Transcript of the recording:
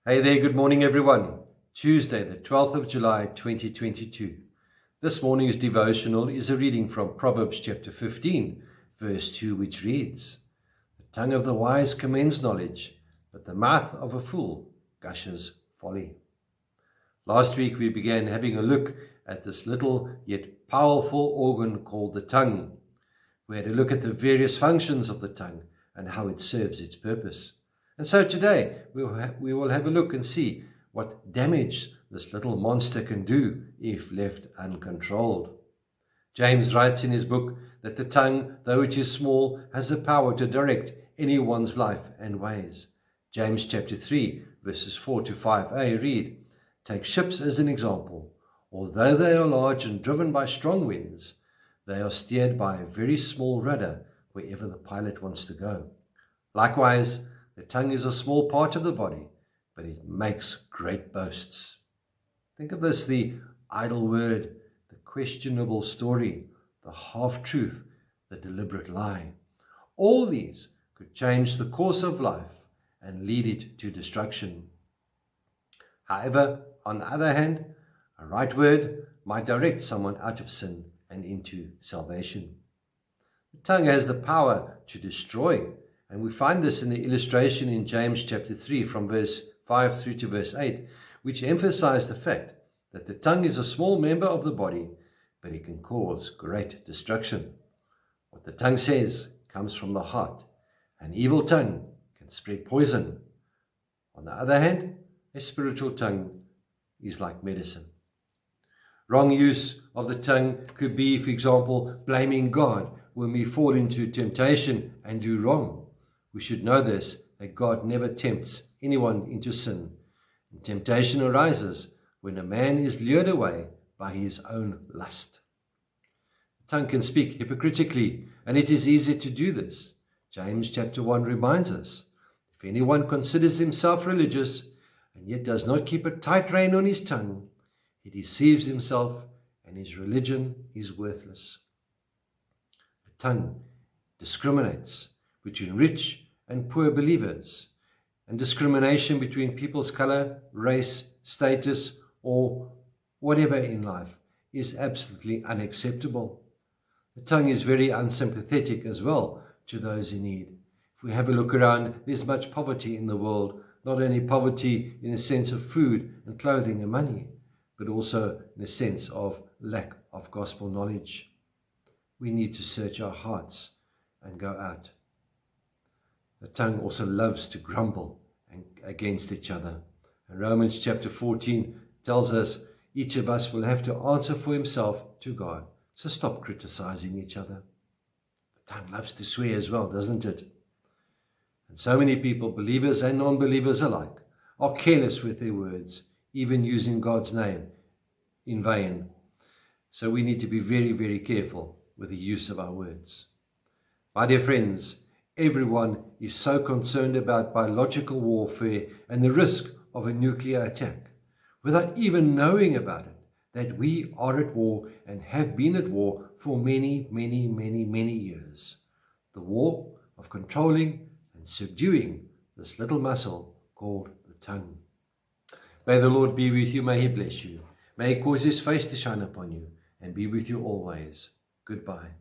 Hey there, good morning everyone. Tuesday, the 12th of July, 2022. This morning's devotional is a reading from Proverbs chapter 15, verse 2, which reads, "The tongue of the wise commends knowledge, but the mouth of a fool gushes folly." Last week we began having a look at this little yet powerful organ called the tongue. We had a look at the various functions of the tongue and how it serves its purpose. And so today we will have a look and see what damage this little monster can do if left uncontrolled. James writes in his book that the tongue, though it is small, has the power to direct anyone's life and ways. James chapter 3 verses 4 to 5a read, "Take ships as an example. Although they are large and driven by strong winds, they are steered by a very small rudder wherever the pilot wants to go. Likewise, the tongue is a small part of the body, but it makes great boasts." Think of this, the idle word, the questionable story, the half-truth, the deliberate lie. All these could change the course of life and lead it to destruction. However, on the other hand, a right word might direct someone out of sin and into salvation. The tongue has the power to destroy, and we find this in the illustration in James chapter 3 from verse 5 through to verse 8, which emphasize the fact that the tongue is a small member of the body, but it can cause great destruction. What the tongue says comes from the heart. An evil tongue can spread poison. On the other hand, a spiritual tongue is like medicine. Wrong use of the tongue could be, for example, blaming God when we fall into temptation and do wrong. We should know this, that God never tempts anyone into sin. And temptation arises when a man is lured away by his own lust. The tongue can speak hypocritically, and it is easy to do this. James chapter 1 reminds us, if anyone considers himself religious and yet does not keep a tight rein on his tongue, he deceives himself and his religion is worthless. The tongue discriminates between rich and poor believers, and discrimination between people's color, race, status, or whatever in life is absolutely unacceptable. The tongue is very unsympathetic as well to those in need. If we have a look around, there's much poverty in the world, not only poverty in the sense of food and clothing and money, but also in the sense of lack of gospel knowledge. We need to search our hearts and go out. The tongue also loves to grumble against each other. And Romans chapter 14 tells us each of us will have to answer for himself to God. So stop criticizing each other. The tongue loves to swear as well, doesn't it? And so many people, believers and non-believers alike, are careless with their words, even using God's name in vain. So we need to be very, very careful with the use of our words. My dear friends, everyone is so concerned about biological warfare and the risk of a nuclear attack, without even knowing about it, that we are at war and have been at war for many, many, many, many years. The war of controlling and subduing this little muscle called the tongue. May the Lord be with you. May he bless you. May he cause his face to shine upon you and be with you always. Goodbye.